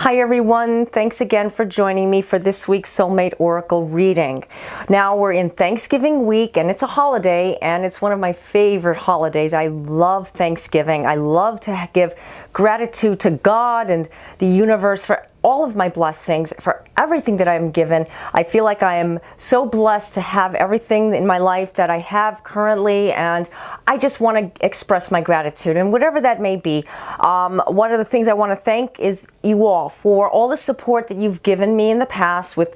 Hi everyone, thanks again for joining me for this week's Soulmate Oracle reading. Now we're in Thanksgiving week and it's a holiday and it's one of my favorite holidays. I love Thanksgiving. I love to give gratitude to God and the universe for all of my blessings, for everything that I'm given. I feel like I am so blessed to have everything in my life that I have currently, and I just want to express my gratitude, and whatever that may be. One of the things I want to thank is you all for all the support that you've given me in the past with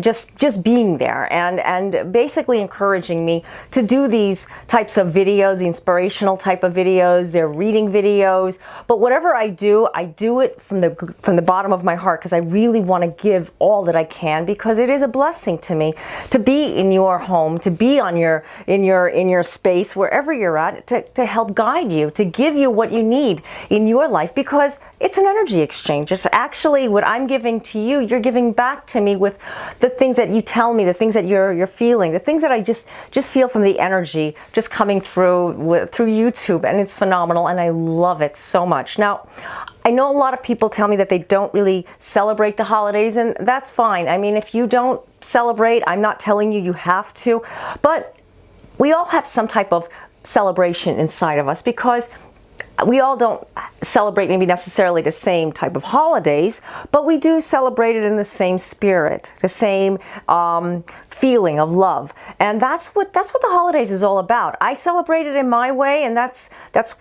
just being there and basically encouraging me to do these types of videos, the inspirational type of videos, they're reading videos, but whatever I do it from the bottom of my heart, because I really want to give all that I can, because it is a blessing to me to be in your home, to be on in your space, wherever you're at, to help guide you, to give you what you need in your life, because it's an energy exchange. It's actually what I'm giving to you, you're giving back to me with the things that you tell me, the things that you're feeling, the things that I just feel from the energy just coming through YouTube, and it's phenomenal, and I love it so much. Now, I know a lot of people tell me that they don't really celebrate the holidays, and that's fine. I mean, if you don't celebrate, I'm not telling you have to, but we all have some type of celebration inside of us, because we all don't celebrate maybe necessarily the same type of holidays, but we do celebrate it in the same spirit, the same feeling of love. And that's what the holidays is all about. I celebrate it in my way, and that's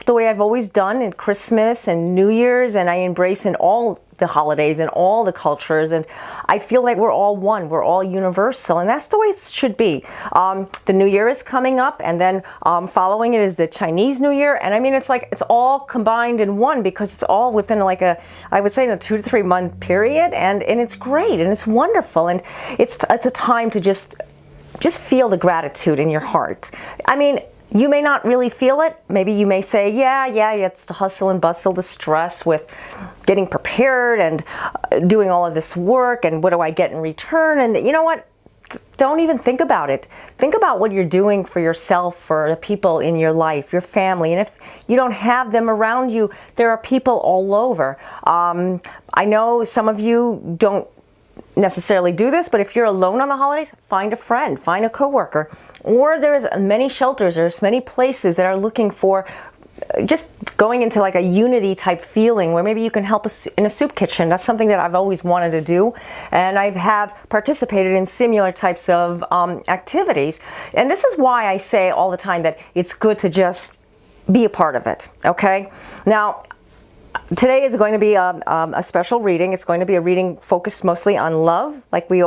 the way I've always done in Christmas and New Year's, and I embrace in all the holidays and all the cultures, and I feel like we're all one, we're all universal, and that's the way it should be. The New Year is coming up, and then following it is the Chinese New Year, and I mean, it's like it's all combined in one, because it's all within like I would say in a 2 to 3 month period, and it's great, and it's wonderful, and it's a time to just feel the gratitude in your heart. I mean, you may not really feel it. Maybe you may say, yeah, it's the hustle and bustle, the stress with getting prepared and doing all of this work, and what do I get in return? And you know what? Don't even think about it. Think about what you're doing for yourself, for the people in your life, your family. And if you don't have them around you, there are people all over. I know some of you don't necessarily do this, but if you're alone on the holidays, find a friend, find a coworker, or there's many shelters, there's many places that are looking for just going into like a unity type feeling, where maybe you can help us in a soup kitchen. That's something that I've always wanted to do, and I have participated in similar types of activities. And this is why I say all the time that it's good to just be a part of it. Okay, now today is going to be a special reading. It's going to be a reading focused mostly on love, like I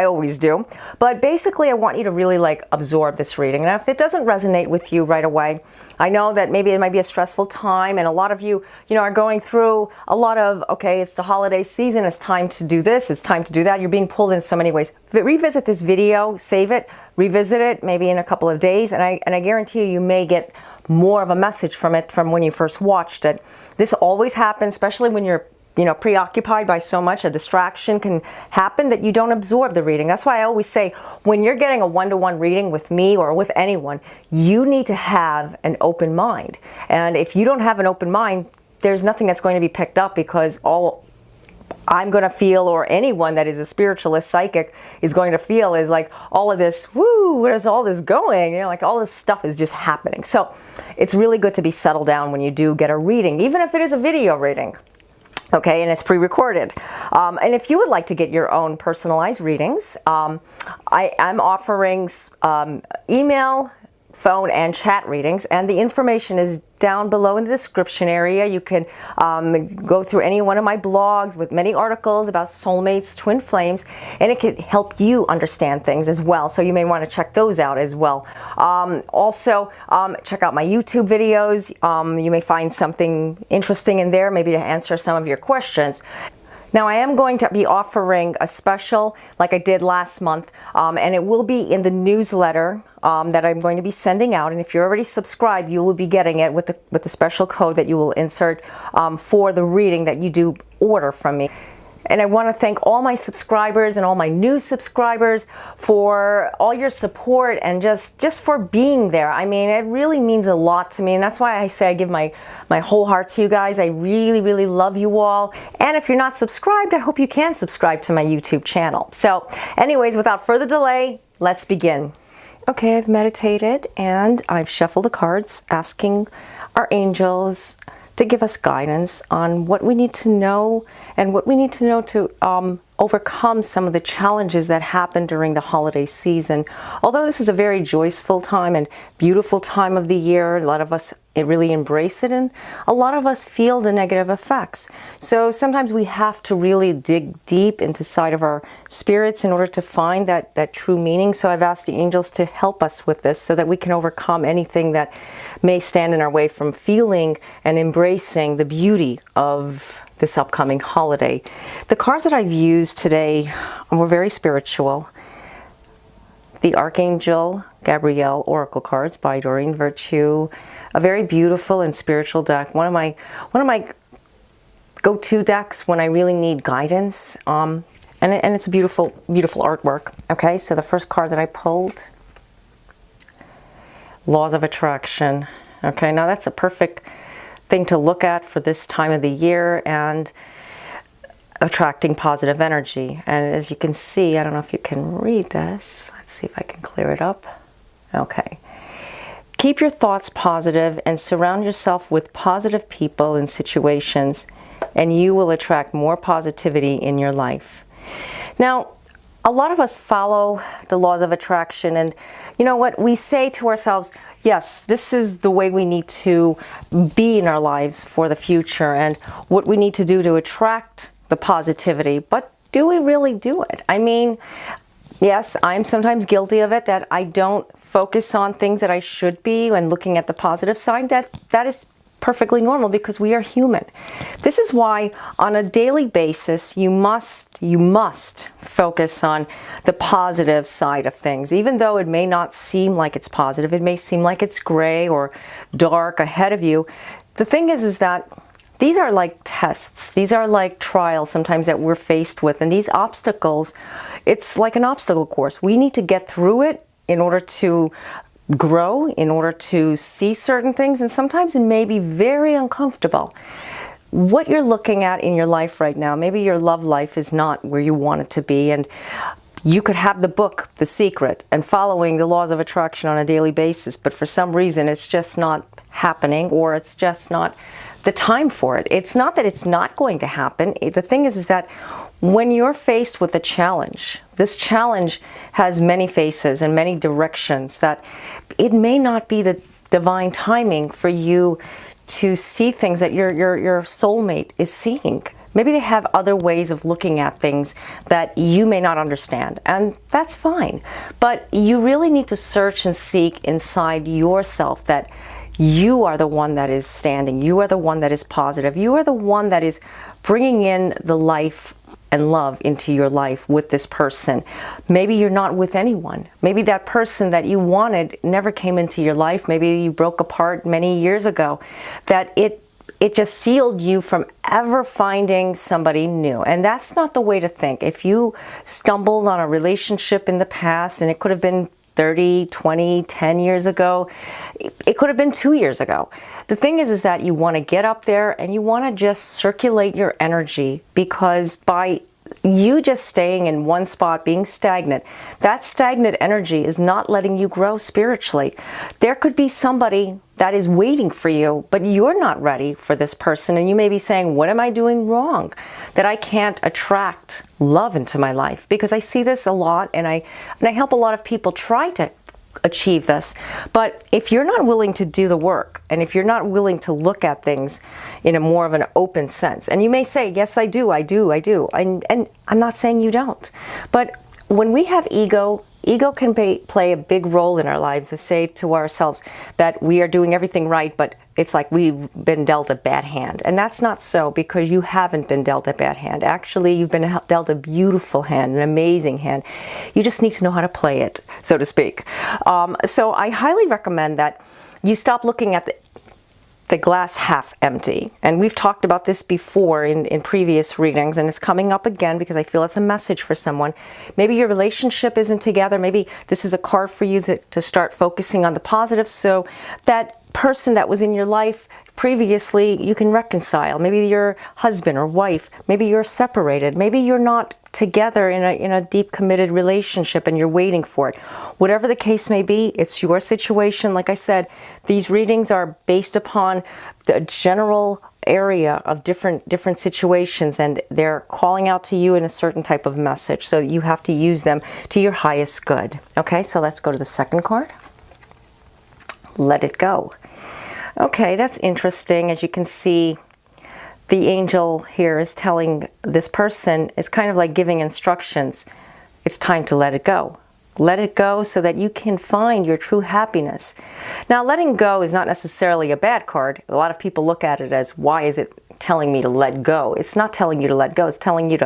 always do. But basically, I want you to really like absorb this reading. And if it doesn't resonate with you right away, I know that maybe it might be a stressful time, and a lot of you are going through a lot of, okay, it's the holiday season, it's time to do this, it's time to do that. You're being pulled in so many ways. But revisit this video, save it, revisit it maybe in a couple of days, and I guarantee you may get more of a message from it from when you first watched it. This always happens, especially when you're preoccupied by so much. A distraction can happen that you don't absorb the reading. That's why I always say, when you're getting a one-to-one reading with me or with anyone, you need to have an open mind. And if you don't have an open mind, there's nothing that's going to be picked up, because all I'm going to feel, or anyone that is a spiritualist, psychic, is going to feel, is like all of this, woo, where's all this going? Like all this stuff is just happening. So it's really good to be settled down when you do get a reading, even if it is a video reading. Okay, and it's pre-recorded. And if you would like to get your own personalized readings, I'm offering email, phone, and chat readings, and the information is down below in the description area. You can go through any one of my blogs with many articles about soulmates, twin flames, and it can help you understand things as well. So you may want to check those out as well. Also, check out my YouTube videos. You may find something interesting in there, maybe to answer some of your questions. Now, I am going to be offering a special like I did last month, and it will be in the newsletter that I'm going to be sending out. And if you're already subscribed, you will be getting it with the special code that you will insert for the reading that you do order from me. And I want to thank all my subscribers and all my new subscribers for all your support and just for being there. I mean, it really means a lot to me, and that's why I say I give my whole heart to you guys. I really, really love you all. And if you're not subscribed, I hope you can subscribe to my YouTube channel. So anyways, without further delay, let's begin. Okay, I've meditated and I've shuffled the cards, asking our angels to give us guidance on what we need to know and what we need to know to overcome some of the challenges that happen during the holiday season. Although this is a very joyful time and beautiful time of the year, a lot of us really embrace it, and a lot of us feel the negative effects. So sometimes we have to really dig deep into side of our spirits in order to find that true meaning. So I've asked the angels to help us with this so that we can overcome anything that may stand in our way from feeling and embracing the beauty of this upcoming holiday. The cards that I've used today were very spiritual. The Archangel Gabriel Oracle cards by Doreen Virtue, a very beautiful and spiritual deck. One of my go-to decks when I really need guidance. And it's a beautiful, beautiful artwork. Okay, so the first card that I pulled, Laws of Attraction. Okay, now that's a perfect thing to look at for this time of the year and attracting positive energy. And as you can see, I don't know if you can read this. Let's see if I can clear it up. Okay. Keep your thoughts positive and surround yourself with positive people and situations, and you will attract more positivity in your life. Now, a lot of us follow the laws of attraction, and you know what? We say to ourselves, yes, this is the way we need to be in our lives for the future and what we need to do to attract the positivity. But do we really do it? I mean, yes, I'm sometimes guilty of it, that I don't focus on things that I should be and looking at the positive side. That is perfectly normal because we are human. This is why on a daily basis you must focus on the positive side of things. Even though it may not seem like it's positive, it may seem like it's gray or dark ahead of you. The thing is that these are like tests. These are like trials sometimes that we're faced with, and these obstacles, it's like an obstacle course. We need to get through it in order to grow, in order to see certain things, and sometimes it may be very uncomfortable. What you're looking at in your life right now, maybe your love life is not where you want it to be, and you could have the book, The Secret, and following the laws of attraction on a daily basis, but for some reason it's just not happening, or it's just not the time for it. It's not that it's not going to happen. The thing is that when you're faced with a challenge, this challenge has many faces and many directions, that it may not be the divine timing for you to see things that your soulmate is seeing. Maybe they have other ways of looking at things that you may not understand, and that's fine. But you really need to search and seek inside yourself that you are the one that is standing. You are the one that is positive. You are the one that is bringing in the life and love into your life with this person. Maybe you're not with anyone. Maybe that person that you wanted never came into your life. Maybe you broke apart many years ago. That it just sealed you from ever finding somebody new. And that's not the way to think. If you stumbled on a relationship in the past, and it could have been 30, 20, 10 years ago, it could have been 2 years ago. The thing is that you want to get up there and you want to just circulate your energy, because by you just staying in one spot, being stagnant, that stagnant energy is not letting you grow spiritually. There could be somebody that is waiting for you, but you're not ready for this person, and you may be saying, what am I doing wrong that I can't attract love into my life? Because I see this a lot, and I help a lot of people try to achieve this. But if you're not willing to do the work, and if you're not willing to look at things in a more of an open sense, and you may say, yes, I do, and I'm not saying you don't, but when we have ego can play a big role in our lives to say to ourselves that we are doing everything right, but it's like we've been dealt a bad hand. And that's not so, because you haven't been dealt a bad hand. Actually, you've been dealt a beautiful hand, an amazing hand. You just need to know how to play it, so to speak. So I highly recommend that you stop looking at the glass half empty. And we've talked about this before in previous readings, and it's coming up again because I feel it's a message for someone. Maybe your relationship isn't together. Maybe this is a card for you to start focusing on the positive, so that person that was in your life previously you can reconcile. Maybe your husband or wife, maybe you're separated, maybe you're not together in a deep committed relationship and you're waiting for it. Whatever the case may be, it's your situation. Like I said, these readings are based upon the general area of different situations, and they're calling out to you in a certain type of message, so you have to use them to your highest good. Okay, so let's go to the second card. Let it go. Okay, that's interesting. As you can see, the angel here is telling this person, it's kind of like giving instructions. It's time to let it go. Let it go so that you can find your true happiness. Now, letting go is not necessarily a bad card. A lot of people look at it as, why is it telling me to let go? It's not telling you to let go. It's telling you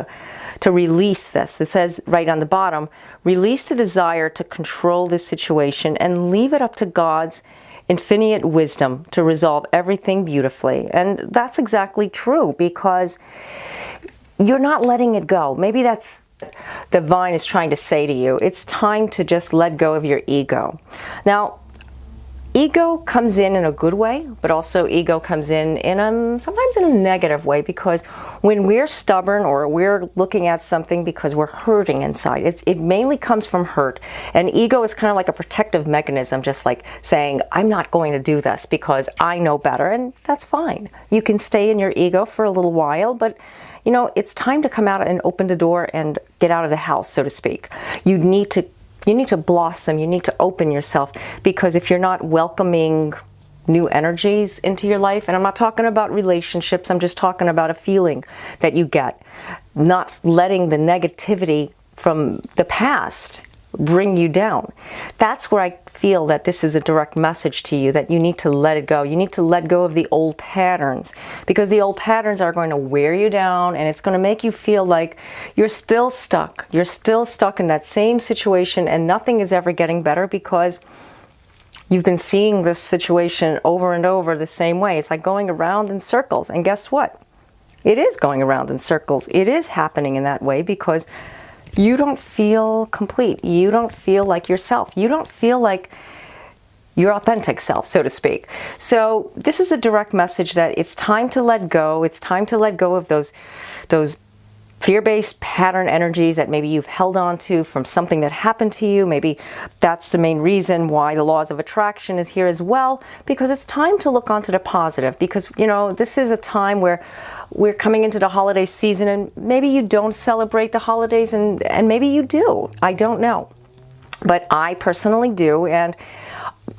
to release this. It says right on the bottom, release the desire to control this situation and leave it up to God's infinite wisdom to resolve everything beautifully. And that's exactly true, because you're not letting it go. Maybe that's the divine is trying to say to you. It's time to just let go of your ego. Now, ego comes in a good way, but also ego comes in sometimes in a negative way, because when we're stubborn or we're looking at something because we're hurting inside, it mainly comes from hurt. And ego is kind of like a protective mechanism, just like saying, I'm not going to do this because I know better, and that's fine. You can stay in your ego for a little while, but you know, it's time to come out and open the door and get out of the house, so to speak. You need to blossom, you need to open yourself, because if you're not welcoming new energies into your life, and I'm not talking about relationships, I'm just talking about a feeling that you get, not letting the negativity from the past bring you down. That's where I feel that this is a direct message to you, that you need to let it go. You need to let go of the old patterns, because the old patterns are going to wear you down, and it's going to make you feel like you're still stuck. You're still stuck in that same situation, and nothing is ever getting better, because you've been seeing this situation over and over the same way. It's like going around in circles. And guess what? It is going around in circles. It is happening in that way because you don't feel complete. You don't feel like yourself. You don't feel like your authentic self, so to speak. So this is a direct message that it's time to let go. It's time to let go of those fear-based pattern energies that maybe you've held on to from something that happened to you. Maybe that's the main reason why the laws of attraction is here as well, because it's time to look onto the positive, because, you know, this is a time where we're coming into the holiday season, and maybe you don't celebrate the holidays, and maybe you do. I don't know. But I personally do, and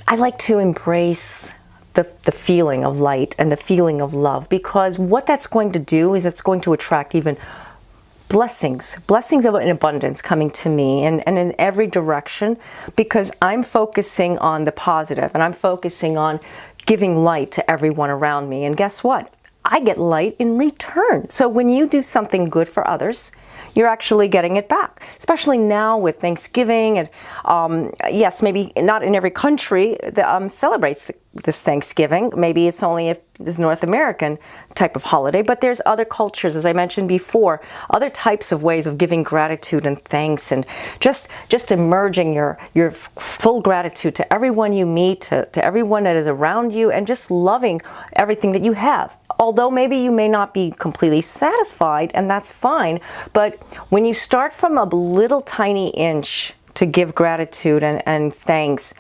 I like to embrace the feeling of light and the feeling of love, because what that's going to do is it's going to attract even blessings of an abundance coming to me, and in every direction, because I'm focusing on the positive, and I'm focusing on giving light to everyone around me. And guess what? I get light in return. So when you do something good for others, you're actually getting it back, especially now with Thanksgiving. And yes, maybe not in every country that celebrates this Thanksgiving. Maybe it's only this North American type of holiday, but there's other cultures, as I mentioned before, other types of ways of giving gratitude and thanks, and just emerging your full gratitude to everyone you meet, to everyone that is around you, and just loving everything that you have. Although maybe you may not be completely satisfied, and that's fine, but when you start from a little tiny inch to give gratitude and thanks,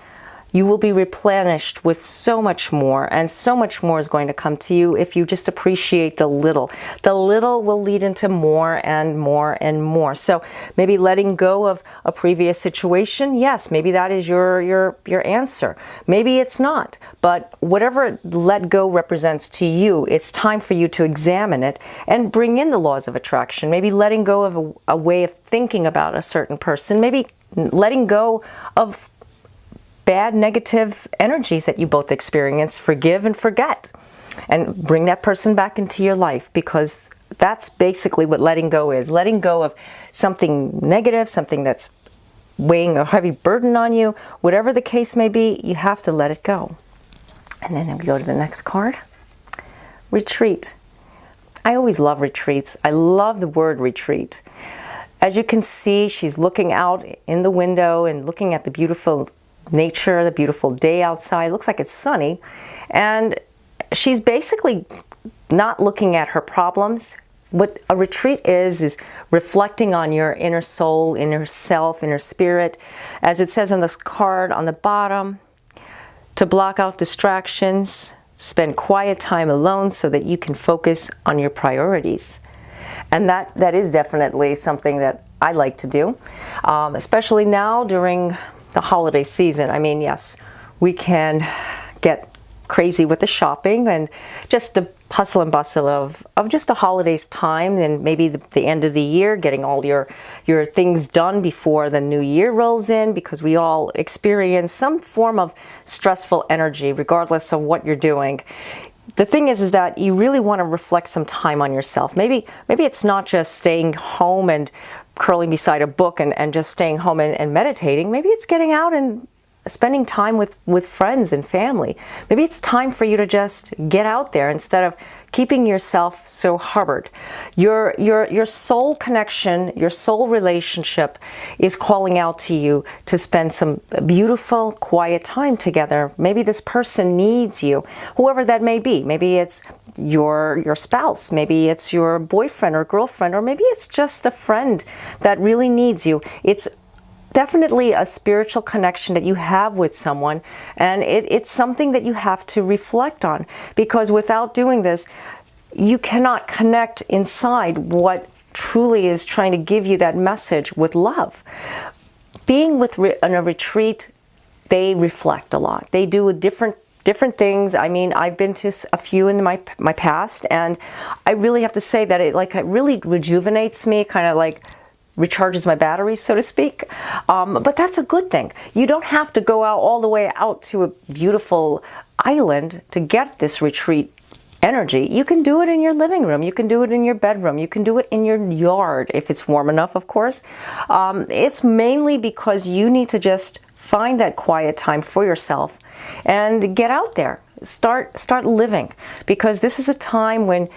you will be replenished with so much more, and so much more is going to come to you if you just appreciate the little. The little will lead into more and more and more. So maybe letting go of a previous situation, yes, maybe that is your answer. Maybe it's not, but whatever let go represents to you, it's time for you to examine it and bring in the laws of attraction. Maybe letting go of a way of thinking about a certain person, maybe letting go of bad negative energies that you both experience. Forgive and forget, and bring that person back into your life, because that's basically what letting go is. Letting go of something negative, something that's weighing a heavy burden on you, whatever the case may be, you have to let it go. And then we go to the next card. retreat. I always love retreats. I love the word retreat. As you can see, she's looking out in the window and looking at the beautiful nature, the beautiful day outside. It looks like it's sunny. And she's basically not looking at her problems. What a retreat is reflecting on your inner soul, inner self, inner spirit. As it says on this card on the bottom, to block out distractions, spend quiet time alone so that you can focus on your priorities. And that is definitely something that I like to do, especially now during the holiday season. I mean, yes, we can get crazy with the shopping and just the hustle and bustle of just the holidays time, and maybe the end of the year, getting all your things done before the new year rolls in, because we all experience some form of stressful energy regardless of what you're doing. The thing is that you really want to reflect some time on yourself. Maybe it's not just staying home and curling beside a book and just staying home and meditating. Maybe it's getting out and spending time with friends and family. Maybe it's time for you to just get out there instead of keeping yourself so hubbard. Your soul connection, your soul relationship is calling out to you to spend some beautiful, quiet time together. Maybe this person needs you, whoever that may be. Maybe it's your spouse, maybe it's your boyfriend or girlfriend, or maybe it's just a friend that really needs you. It's definitely a spiritual connection that you have with someone, and it's something that you have to reflect on, because without doing this, you cannot connect inside what truly is trying to give you that message with love. Being in a retreat, they reflect a lot. They do different things. I mean, I've been to a few in my past, and I really have to say that it really rejuvenates me, kind of like recharges my batteries, so to speak. But that's a good thing. You don't have to go out all the way out to a beautiful island to get this retreat energy. You can do it in your living room. You can do it in your bedroom. You can do it in your yard if it's warm enough, of course. It's mainly because you need to just find that quiet time for yourself and get out there. Start living, because this is a time when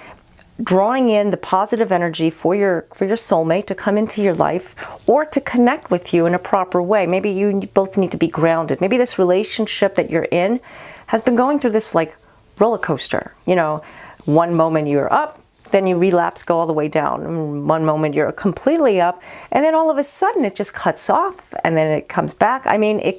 drawing in the positive energy for your soulmate to come into your life or to connect with you in a proper way. Maybe you both need to be grounded. Maybe this relationship that you're in has been going through this like roller coaster. You know, one moment you're up, then you relapse, go all the way down. One moment you're completely up, and then all of a sudden it just cuts off, and then it comes back. I mean,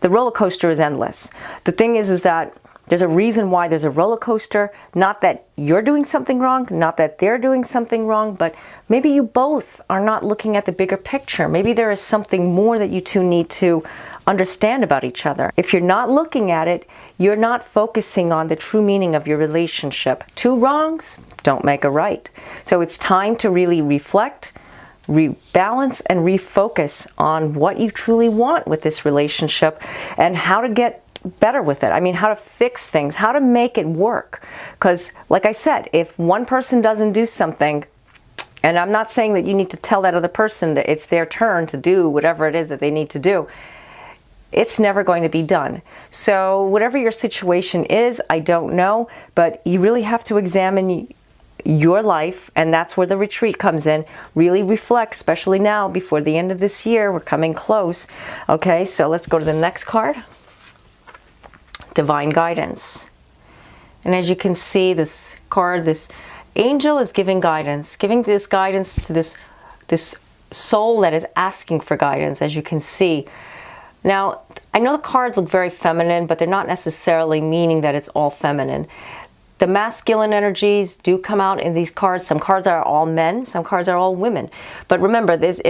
the roller coaster is endless. The thing is that there's a reason why there's a roller coaster. Not that you're doing something wrong, not that they're doing something wrong, but maybe you both are not looking at the bigger picture. Maybe there is something more that you two need to understand about each other. If you're not looking at it, you're not focusing on the true meaning of your relationship. Two wrongs don't make a right. So it's time to really reflect, rebalance, and refocus on what you truly want with this relationship and how to get better with it. I mean, how to fix things, how to make it work. Because like I said, if one person doesn't do something, and I'm not saying that you need to tell that other person that it's their turn to do whatever it is that they need to do, it's never going to be done. So whatever your situation is, I don't know, but you really have to examine your life, and that's where the retreat comes in. Really reflect, especially now before the end of this year. We're coming close. Okay, so let's go to the next card. Divine guidance. And as you can see, this card, this angel is giving guidance, giving this guidance to this soul that is asking for guidance, as you can see. Now, I know the cards look very feminine, but they're not necessarily meaning that it's all feminine. The masculine energies do come out in these cards. Some cards are all men, some cards are all women. But remember, it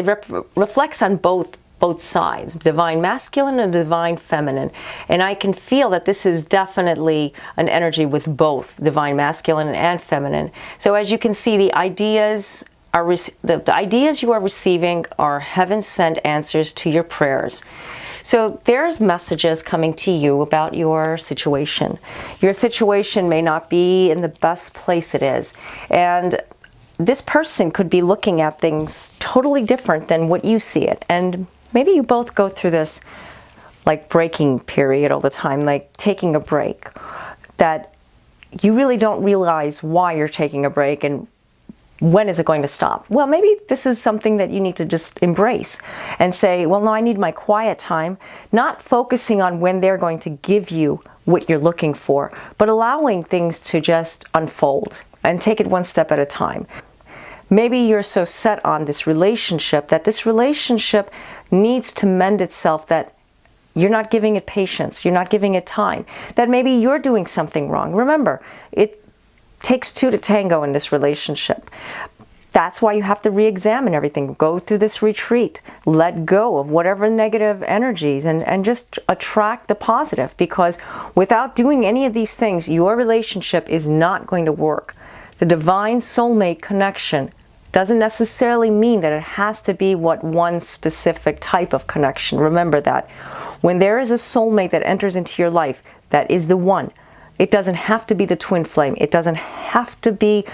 reflects on both sides, divine masculine and divine feminine. And I can feel that this is definitely an energy with both divine masculine and feminine. So as you can see, the ideas you are receiving are heaven-sent answers to your prayers. So there's messages coming to you about your situation. Your situation may not be in the best place it is. And this person could be looking at things totally different than what you see it. And maybe you both go through this like breaking period all the time, like taking a break. That you really don't realize why you're taking a break and when is it going to stop. Well, maybe this is something that you need to just embrace and say, well, no, I need my quiet time, not focusing on when they're going to give you what you're looking for, but allowing things to just unfold and take it one step at a time. Maybe you're so set on this relationship that this relationship needs to mend itself, that you're not giving it patience, you're not giving it time, that maybe you're doing something wrong. Remember, it takes two to tango in this relationship. That's why you have to re-examine everything. Go through this retreat. Let go of whatever negative energies and just attract the positive, because without doing any of these things, your relationship is not going to work. The divine soulmate connection doesn't necessarily mean that it has to be one specific type of connection. Remember that. When there is a soulmate that enters into your life, that is the one. It doesn't have to be the twin flame. It doesn't have to be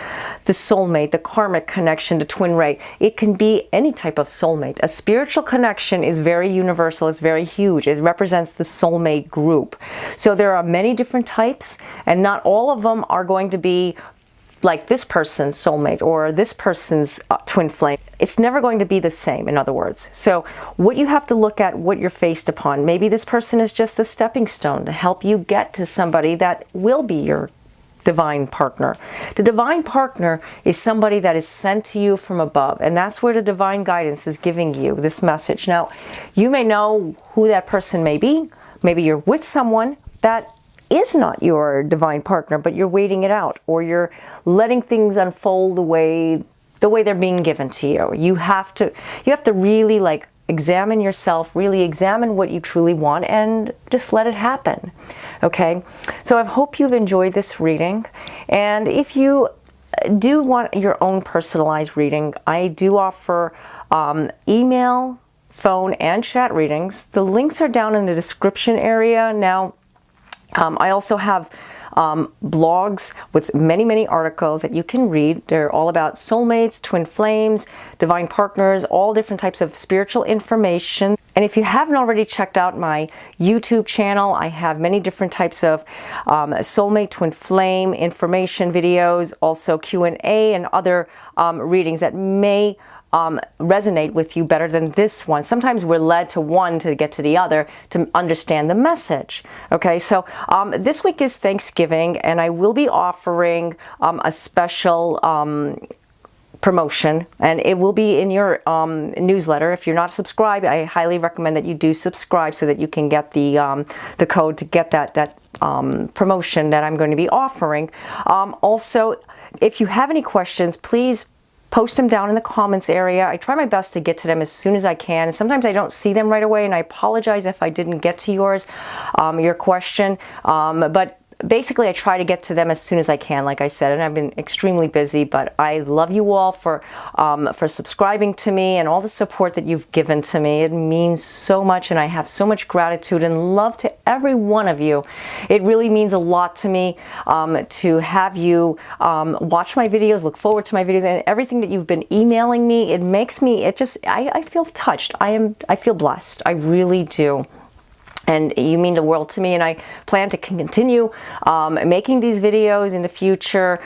the soulmate, the karmic connection, the twin ray. It can be any type of soulmate. A spiritual connection is very universal. It's very huge. It represents the soulmate group. So there are many different types, and not all of them are going to be like this person's soulmate or this person's twin flame. It's never going to be the same, in other words. So what you have to look at, what you're faced upon. Maybe this person is just a stepping stone to help you get to somebody that will be your divine partner. The divine partner is somebody that is sent to you from above, and that's where the divine guidance is giving you this message. Now, you may know who that person may be. Maybe you're with someone that is not your divine partner, but you're waiting it out, or you're letting things unfold the way they're being given to you. You have to really examine yourself, really examine what you truly want, and just let it happen. Okay? So I hope you've enjoyed this reading, and if you do want your own personalized reading, I do offer email, phone, and chat readings. The links are down in the description area. Now, I also have blogs with many articles that you can read. They're all about soulmates, twin flames, divine partners, all different types of spiritual information. And if you haven't already checked out my YouTube channel, I have many different types of soulmate, twin flame information videos, also Q&A and other readings that may resonate with you better than this one. Sometimes we're led to one to get to the other to understand the message. Okay, so this week is Thanksgiving, and I will be offering a special promotion, and it will be in your newsletter. If you're not subscribed, I highly recommend that you do subscribe so that you can get the code to get that promotion that I'm going to be offering. Also, if you have any questions, please post them down in the comments area. I try my best to get to them as soon as I can. Sometimes I don't see them right away, and I apologize if I didn't get to your question. But basically, I try to get to them as soon as I can, like I said, and I've been extremely busy, but I love you all for subscribing to me and all the support that you've given to me. It means so much, and I have so much gratitude and love to every one of you. It really means a lot to me to have you watch my videos, look forward to my videos, and everything that you've been emailing me. It makes me, I feel touched. I feel blessed. I really do. And you mean the world to me, and I plan to continue making these videos in the future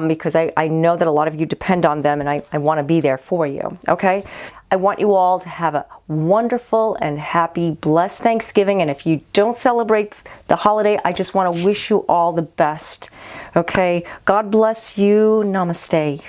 because I know that a lot of you depend on them, and I want to be there for you, okay? I want you all to have a wonderful and happy, blessed Thanksgiving, and if you don't celebrate the holiday, I just want to wish you all the best, okay? God bless you. Namaste.